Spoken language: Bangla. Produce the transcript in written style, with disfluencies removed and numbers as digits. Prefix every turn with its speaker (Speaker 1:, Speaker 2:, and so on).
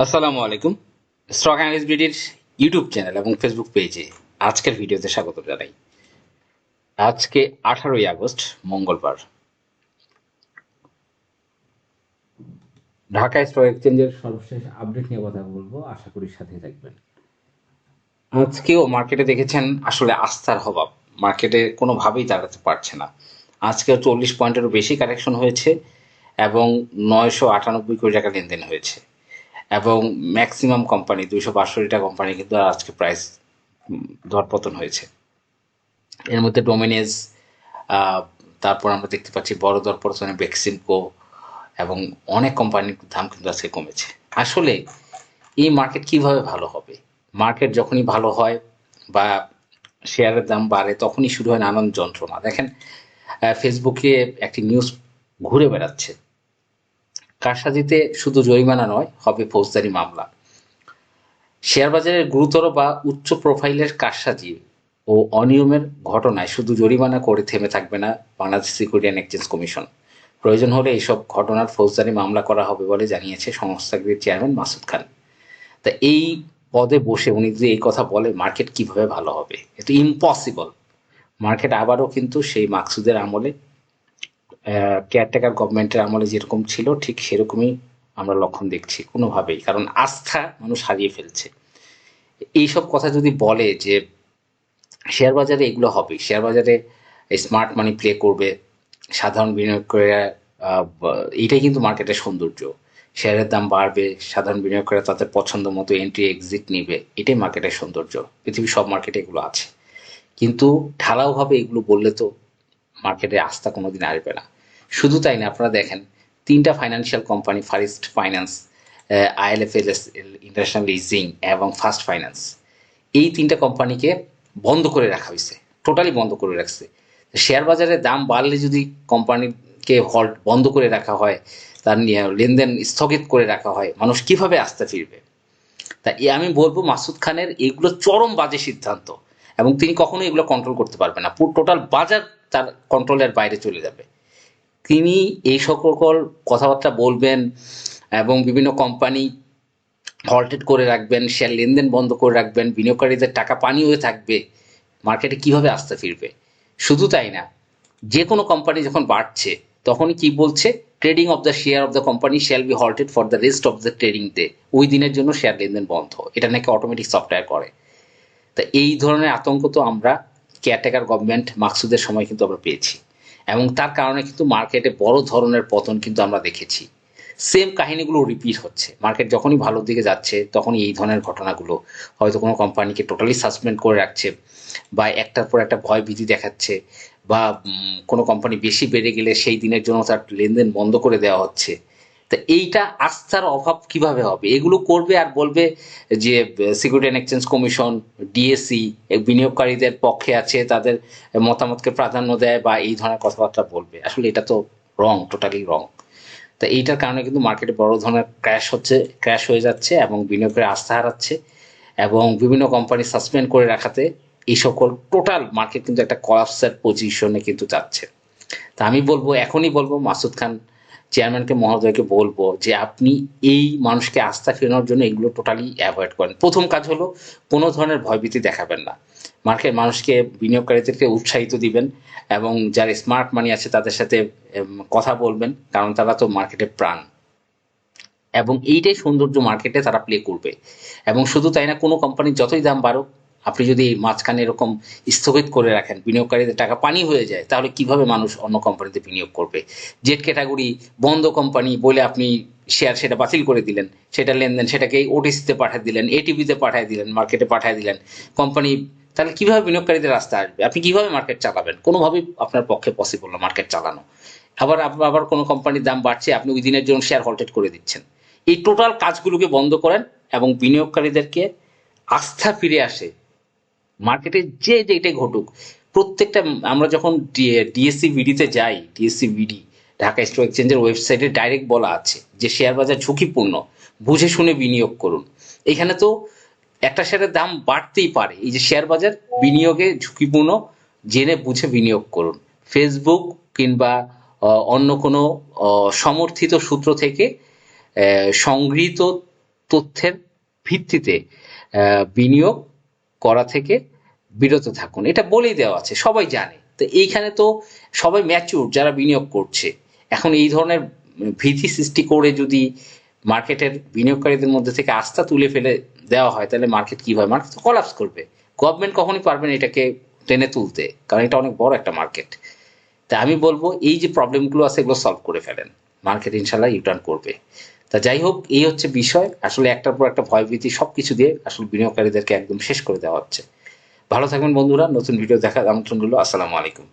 Speaker 1: আসসালামু আলাইকুম। স্টক অ্যানালিস্ট বিডির ইউটিউব চ্যানেল এবং ফেসবুক পেজে আজকের ভিডিওতে স্বাগত জানাই। আজকে 18ই আগস্ট, মঙ্গলবার। ঢাকা স্টক এক্সচেঞ্জের সর্বশেষ আপডেট নিয়ে কথা বলবো, আশা করি সাথে থাকবেন। আজকেও মার্কেটে দেখেছেন আসলে আস্থার অভাব, মার্কেটে কোনোভাবেই দাঁড়াতে পারছে না। আজকেও 40 পয়েন্টেরও বেশি কারেকশন হয়েছে এবং 998 কোটি টাকা লেনদেন হয়েছে এবং ম্যাক্সিমাম কোম্পানি 262টা কোম্পানি কিন্তু আজকে প্রাইস দরপতন হয়েছে। এর মধ্যে ডোমিনেজ, তারপর আমরা দেখতে পাচ্ছি বড় দরপতনে বেক্সিমকো এবং অনেক কোম্পানির দাম কিন্তু আজকে কমেছে। আসলে এই মার্কেট কিভাবে ভালো হবে? মার্কেট যখনই ভালো হয় বা শেয়ারের দাম বাড়ে তখনই শুরু হয় নানান যন্ত্রণা। দেখেন, ফেসবুকে একটি নিউজ ঘুরে বেড়াচ্ছে, কারসাজিতে শুধু জরিমানা নয়, হবে ফৌজদারি মামলা। শেয়ার বাজারের গুরুতর বা উচ্চ প্রোফাইলের কারসাজি ও অনিয়মের ঘটনায় শুধু জরিমানা করে থেমে থাকবে না Bangladesh security and exchange commission. প্রয়োজন হলে এইসব ঘটনার ফৌজদারি মামলা করা হবে বলে জানিয়েছে সংস্থাটির চেয়ারম্যান মাসুদ খান। তা এই পদে বসে উনি যদি এই কথা বলে, মার্কেট কিভাবে ভালো হবে? এটা ইম্পসিবল। মার্কেট আবারও কিন্তু সেই মাকসুদের আমলে, কেয়ারটেকার গভর্নমেন্টের আমলে যেরকম ছিল ঠিক সেরকমই আমরা লক্ষণ দেখছি কোনোভাবেই, কারণ আস্থা মানুষ হারিয়ে ফেলছে। এইসব কথা যদি বলে যে শেয়ার বাজারে এগুলো হবে, শেয়ার বাজারে স্মার্ট মানি প্লে করবে, সাধারণ বিনিয়োগকারীরা, এইটাই কিন্তু মার্কেটের সৌন্দর্য। শেয়ারের দাম বাড়বে, সাধারণ বিনিয়োগকারীরা তাদের পছন্দ মতো এন্ট্রি এক্সিট নিবে, এটাই মার্কেটের সৌন্দর্য। পৃথিবীর সব মার্কেটে এগুলো আছে, কিন্তু ঢালাওভাবে এগুলো বললে তো মার্কেটে আস্থা কোনোদিন আসবে না। শুধু তাই না, আপনারা দেখেন 3টা financial company, first finance, ILFLS international leasing এবং ফার্স্ট ফাইন্যান্স, এই 3টা কোম্পানিকে বন্ধ করে রাখা হয়েছে, টোটালি বন্ধ করে রাখছে। শেয়ার বাজারে দাম বাড়লে যদি কোম্পানিকে হল্ট বন্ধ করে রাখা হয়, তার লেনদেন স্থগিত করে রাখা হয়, মানুষ কিভাবে আস্থা ফিরবে? তাই আমি বলবো মাসুদ খানের এগুলো চরম বাজে সিদ্ধান্ত এবং তিনি কখনোই এগুলো কন্ট্রোল করতে পারবেন না। পুরো টোটাল বাজার তার কন্ট্রোলের বাইরে চলে যাবে। তিনি এই সকল কথাবার্তা বলবেন এবং বিভিন্ন কোম্পানি হল্টেড করে রাখবেন, শেয়ার লেনদেন বন্ধ করে রাখবেন, বিনিয়োগকারীদের টাকা পানি হয়ে থাকবে, মার্কেটে কিভাবে আস্থা ফিরবে? শুধু তাই না, যে কোনো কোম্পানি যখন বাড়ছে তখনই কি বলছে, trading of the share of the company shall be halted for the rest of the trading day. ওই দিনের জন্য শেয়ার লেনদেন বন্ধ, এটা নাকি অটোমেটিক সফটওয়্যার করে। তা এই ধরনের আতঙ্ক তো আমরা কেয়ারটেকার গভর্নমেন্ট মাকসুদের সময় কিন্তু আমরা পেয়েছি এবং তার কারণে কিন্তু মার্কেটে বড় ধরনের পতন কিন্তু আমরা দেখেছি। সেম কাহিনীগুলো রিপিট হচ্ছে। মার্কেট যখনই ভালোর দিকে যাচ্ছে তখনই এই ধরনের ঘটনাগুলো, হয়তো কোনো কোম্পানিকে টোটালি সাসপেন্ড করে রাখছে বা একটার পর একটা ভয় ভীতি দেখাচ্ছে, বা কোনো কোম্পানি বেশি বেড়ে গেলে সেই দিনের জন্য তার লেনদেন বন্ধ করে দেওয়া হচ্ছে। তা এইটা আস্থার অভাব কিভাবে হবে? এগুলো করবে আর বলবে যে security and exchange commission, DSE বিনিয়োগকারীদের পক্ষে আছে, তাদের মতামতকে প্রাধান্য দেয় বা এই ধরনের কথাবার্তা বলবে। আসলে এটা তো রং, টোটালি রং। তা এইটার কারণে কিন্তু মার্কেটে বড় ধরনের ক্র্যাশ হয়ে যাচ্ছে এবং বিনিয়োগের আস্থা হারাচ্ছে এবং বিভিন্ন কোম্পানি সাসপেন্ড করে রাখাতে এই সকল টোটাল মার্কেট কিন্তু একটা কলাপসের পজিশনে কিন্তু যাচ্ছে। তা আমি বলবো, এখনই বলবো মাসুদ খান চেয়ারম্যানকে, মহোদয়কে বলবো যে আপনি এই মানুষকে আস্থা ফেরানোর জন্য এগুলো টোটালি অ্যাভয়েড করেন। প্রথম কাজ হলো কোনো ধরনের ভয়ভীতি দেখাবেন না, মার্কেট মানুষকে, বিনিয়োগকারীদেরকে উৎসাহিত দিবেন এবং যারা স্মার্ট মানি আছে তাদের সাথে কথা বলবেন, কারণ তারা তো মার্কেটের প্রাণ এবং এইটাই সৌন্দর্য, মার্কেটে তারা প্লে করবে। এবং শুধু তাই না, কোনো কোম্পানির যতই দাম বাড়ুক, আপনি যদি মাঝখানে এরকম স্থগিত করে রাখেন, বিনিয়োগকারীদের টাকা পানি হয়ে যায়, তাহলে কিভাবে মানুষ অন্য কোম্পানিতে বিনিয়োগ করবে? জেড ক্যাটাগরি বন্ধ কোম্পানি বলে আপনি শেয়ার সেটা বাতিল করে দিলেন, সেটা লেনদেন সেটাকে ওটিসিতে পাঠিয়ে দিলেন, এটিভিতে পাঠিয়ে দিলেন, মার্কেটে পাঠিয়ে দিলেন কোম্পানি, তাহলে কিভাবে বিনিয়োগকারীদের রাস্তা আসবে? আপনি কিভাবে মার্কেট চালাবেন? কোনোভাবেই আপনার পক্ষে পসিবল না মার্কেট চালানো। আবার আবার কোনো কোম্পানির দাম বাড়ছে, আপনি ওই দিনের জন্য শেয়ার হল্টেড করে দিচ্ছেন। এই টোটাল কাজগুলোকে বন্ধ করেন এবং বিনিয়োগকারীদেরকে আস্থা ফিরে আসে। মার্কেটে যে যেটাই ঘটুক, প্রত্যেকটা, আমরা যখন ডিএসসি ভিডিতে যাই, ডিএসসি ভিডি ঢাকা স্টক এক্সচেঞ্জের ওয়েবসাইটে ডাইরেক্ট বলা আছে যে শেয়ার বাজার ঝুঁকিপূর্ণ, বুঝে শুনে বিনিয়োগ করুন। এখানে তো একটা শেয়ারের দাম বাড়তেই পারে, এই যে শেয়ার বাজার বিনিয়োগে ঝুঁকিপূর্ণ, জেনে বুঝে বিনিয়োগ করুন। ফেসবুক কিংবা অন্য কোনো সমর্থিত সূত্র থেকে সংগৃহীত তথ্যের ভিত্তিতে বিনিয়োগ করা থেকে বিরত থাকুন, এটা বলেই দেওয়া আছে, সবাই জানে। তো এইখানে তো সবাই ম্যাচিউর যারা বিনিয়োগ করছে। এখন এই ধরনের ভীতি সৃষ্টি করে যদি মার্কেটের বিনিয়োগকারীদের মধ্যে থেকে আস্থা তুলে ফেলে দেওয়া হয়, তাহলে মার্কেট কি হয়? মার্কেট তো কলাপস করবে। গভর্নমেন্ট কখনই পারবে না এটাকে টেনে তুলতে, কারণ এটা অনেক বড় একটা মার্কেট। তা আমি বলবো এই যে প্রবলেমগুলো আছে এগুলো সলভ করে ফেলেন, মার্কেট ইনশাল্লাহ ইউটার্ন করবে। তা যাই হোক, এই হচ্ছে বিষয়। আসলে একটার পর একটা ভয়ভীতি সবকিছু দিয়ে আসলে বিনিয়োগকারীদেরকে একদম শেষ করে দেওয়া হচ্ছে। ভালো থাকবেন বন্ধুরা, নতুন ভিডিও দেখার আমন্ত্রণ রইল। আসসালামু আলাইকুম।